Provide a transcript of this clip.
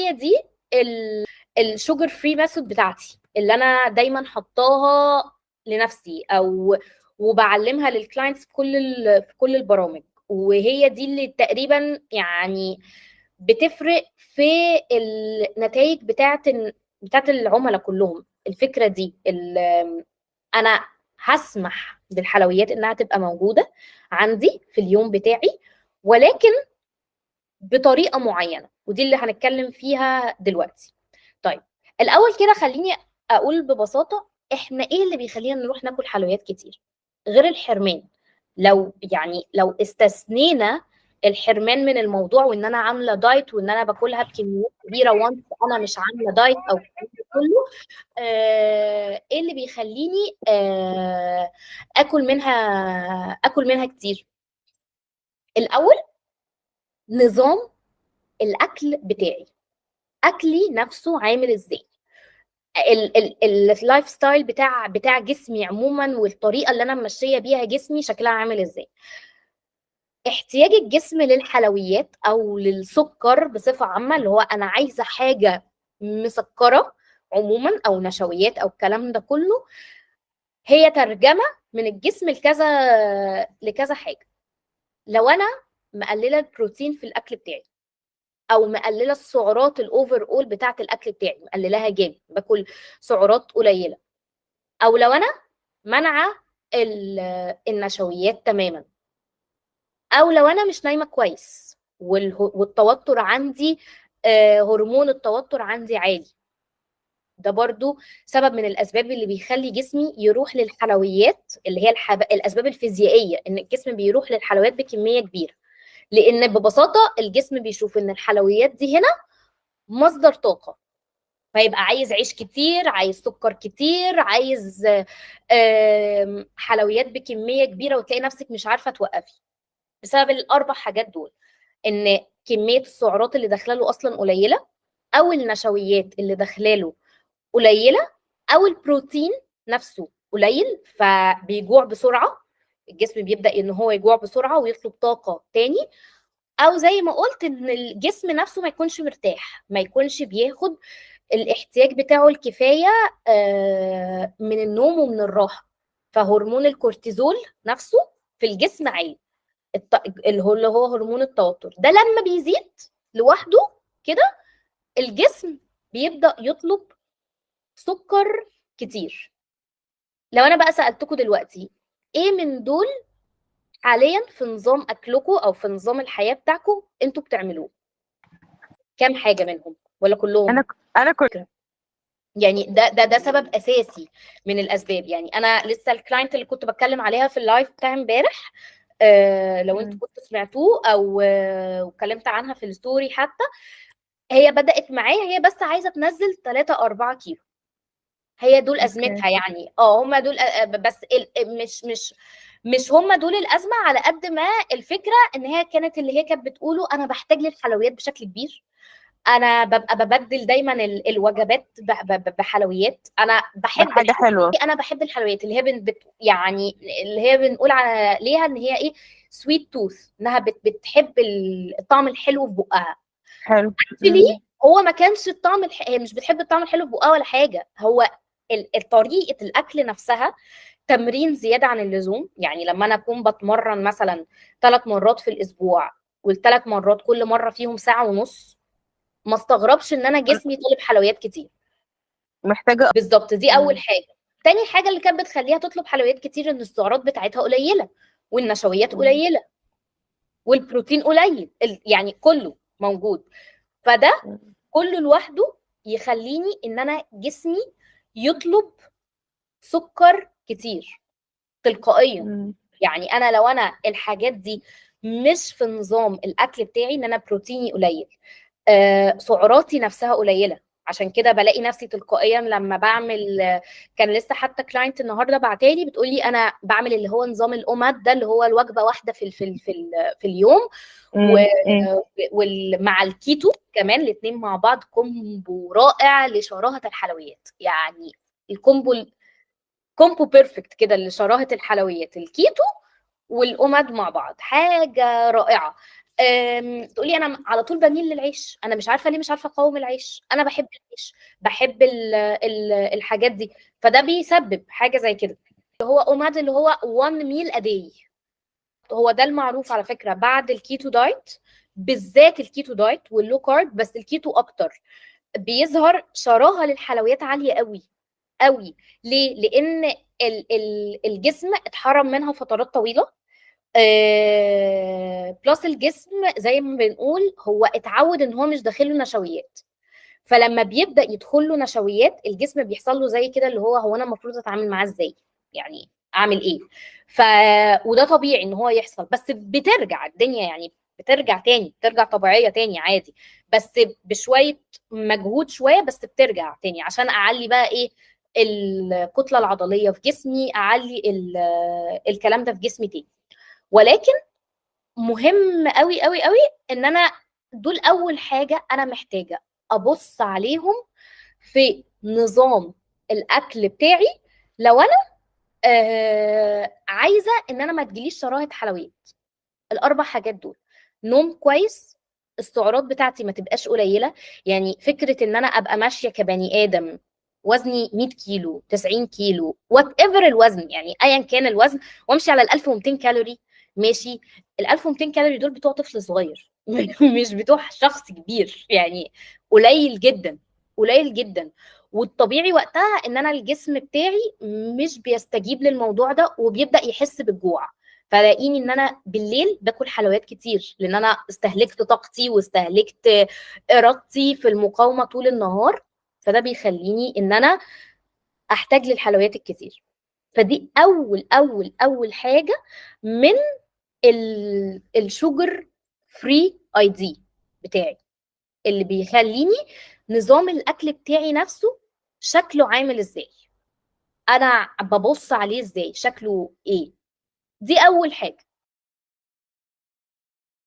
هي دي الشوجر فري ميثود بتاعتي اللي انا دايما حطاها لنفسي او وبعلمها للكلاينتس في كل البرامج، وهي دي اللي تقريبا يعني بتفرق في النتائج بتاعت العملاء كلهم. الفكرة دي انا هسمح بالحلويات انها تبقى موجودة عندي في اليوم بتاعي، ولكن بطريقة معينة، ودي اللي هنتكلم فيها دلوقتي. طيب الاول كده خليني اقول ببساطة احنا ايه اللي بيخلينا نروح ناكل حلويات كتير غير الحرمان؟ لو استثنينا الحرمان من الموضوع وان انا عامله دايت وان انا باكلها بكميات كبيره وانت انا مش عامله دايت او الكلام ده كله، ايه اللي بيخليني اكل منها كتير؟ الاول نظام الاكل بتاعي، اكلي نفسه عامل ازاي، اللايف ستايل بتاع جسمي عموما، والطريقه اللي انا ماشيه بيها جسمي شكلها عامل ازاي. احتياج الجسم للحلويات او للسكر بصفه عامه، اللي هو انا عايزه حاجه مسكره عموما او نشويات او الكلام ده كله، هي ترجمه من الجسم لكذا حاجه. لو انا مقلله البروتين في الاكل بتاعي، او مقلله السعرات الاوفر اول بتاعه الاكل بتاعي، مقللاها جامد، باكل سعرات قليله، او لو انا منعه النشويات تماما، او لو انا مش نايمه كويس والتوتر عندي، هرمون التوتر عندي عالي، ده برضو سبب من الاسباب اللي بيخلي جسمي يروح للحلويات، اللي هي الاسباب الفيزيائيه ان الجسم بيروح للحلويات بكميه كبيره، لان ببساطه الجسم بيشوف ان الحلويات دي هنا مصدر طاقه، فيبقى عايز عيش كتير، عايز سكر كتير، عايز حلويات بكميه كبيره، وتلاقي نفسك مش عارفه توقفي بسبب الاربع حاجات دول: ان كميه السعرات اللي داخله له اصلا قليله، او النشويات اللي داخله له قليله، او البروتين نفسه قليل فبيجوع بسرعه، الجسم بيبدا ان هو يجوع بسرعه ويطلب طاقه تاني، او زي ما قلت ان الجسم نفسه ما يكونش مرتاح، ما يكونش بياخد الاحتياج بتاعه الكفايه من النوم ومن الراحه، فهرمون الكورتيزول نفسه في الجسم عالي، اللي هو هرمون التوتر ده لما بيزيد لوحده كده الجسم بيبدأ يطلب سكر كتير. لو انا بقى سألتكم دلوقتي ايه من دول حاليا في نظام اكلكم او في نظام الحياة بتاعكم انتوا بتعملوه؟ كام حاجة منهم ولا كلهم؟ انا كنت يعني ده سبب اساسي من الاسباب. يعني انا لسه الكلاينت اللي كنت بتكلم عليها في اللايف بتاع امبارح، لو انتوا كنتوا سمعتوه او اتكلمت عنها في الستوري حتى، هي بدأت معايا هي بس عايزة تنزل 3 4 كيلو، هي دول اوكي. ازمتها. يعني هم دول، بس مش هم دول الازمه، على قد ما الفكره ان هي كانت اللي هي كانت بتقوله انا بحتاج للحلويات بشكل كبير، انا ببقى ببدل دايما الوجبات بحلويات، انا ده بحب حاجة حلوة. انا بحب الحلويات اللي هي يعني اللي هي بنقول ليها ان هي ايه، سويت توث، انها بتحب الطعم الحلو في بقها. حلو. اكشلي هو ما كانش هي مش بتحب الطعم الحلو في بقها ولا حاجه، هو طريقه الاكل نفسها تمرين زياده عن اللزوم. يعني لما انا اكون بتمرن مثلا 3 مرات في الاسبوع، وال3 مرات كل مره فيهم ساعه ونص، ما استغربش ان انا جسمي طالب حلويات كتير. محتاجة. بالظبط، دي اول مم. حاجه. تاني حاجه اللي كانت بتخليها تطلب حلويات كتير ان السعرات بتاعتها قليله، والنشويات مم. قليله، والبروتين قليل، يعني كله موجود. فده كله لوحده يخليني ان انا جسمي يطلب سكر كتير تلقائيا. مم. يعني انا لو انا الحاجات دي مش في نظام الاكل بتاعي، ان انا بروتيني قليل، سعراتي نفسها قليله، عشان كده بلاقي نفسي تلقائيا لما بعمل، كان لسه حتى كلاينت النهارده بعتالي بتقول لي انا بعمل اللي هو نظام الاوماد ده، اللي هو الوجبه واحده في اليوم، مم. مم. ومع الكيتو كمان، الاثنين مع بعض كومبو رائع لشراهه الحلويات. يعني كومبو بيرفكت كده لشراهه الحلويات، الكيتو والاوماد مع بعض حاجه رائعه. تقولي انا على طول بميل للعيش، انا مش عارفه ليه مش عارفه اقاوم العيش، انا بحب العيش، بحب الحاجات دي. فده بيسبب حاجه زي كده، اللي هو اوماد، اللي هو 1 ميل ا داي. هو ده المعروف على فكره بعد الكيتو دايت، بالذات الكيتو دايت واللو كارب، بس الكيتو اكتر، بيظهر شراهه للحلويات عاليه قوي قوي. ليه؟ لان الجسم اتحرم منها فترات طويله. بلس الجسم زي ما بنقول هو اتعود ان هو مش داخله نشويات، فلما بيبدا يدخل له نشويات الجسم بيحصل له زي كده، اللي هو انا المفروض اتعامل معاه ازاي، يعني اعمل ايه. ف وده طبيعي ان هو يحصل، بس بترجع الدنيا يعني، بترجع تاني، بترجع طبيعيه تاني عادي، بس بشويه مجهود شويه، بس بترجع تاني عشان اعلي بقى ايه، الكتله العضليه في جسمي، اعلي الكلام ده في جسمي تاني. ولكن مهم قوي قوي قوي ان انا دول اول حاجه انا محتاجه ابص عليهم في نظام الاكل بتاعي، لو انا عايزه ان انا ما تجيليش شراهه حلويات. الاربع حاجات دول: نوم كويس، السعرات بتاعتي ما تبقاش قليله. يعني فكره ان انا ابقى ماشيه كبني ادم وزني 100 كيلو 90 كيلو وات ايفر الوزن، يعني ايا كان الوزن، وامشي على ال 1200 كالوري، ماشي. ال 1200 كالوري دول بتوع طفل صغير مش بتوع شخص كبير، يعني قليل جدا، قليل جدا. والطبيعي وقتها ان انا الجسم بتاعي مش بيستجيب للموضوع ده وبيبدأ يحس بالجوع، فلاقيني ان انا بالليل باكل حلويات كتير، لان انا استهلكت طاقتي واستهلكت ارادتي في المقاومه طول النهار، فده بيخليني ان انا احتاج للحلويات الكتير. فدي اول حاجه من الشوجر فري اي دي بتاعي، اللي بيخليني نظام الاكل بتاعي نفسه شكله عامل ازاي، انا ببص عليه ازاي، شكله ايه. دي اول حاجه.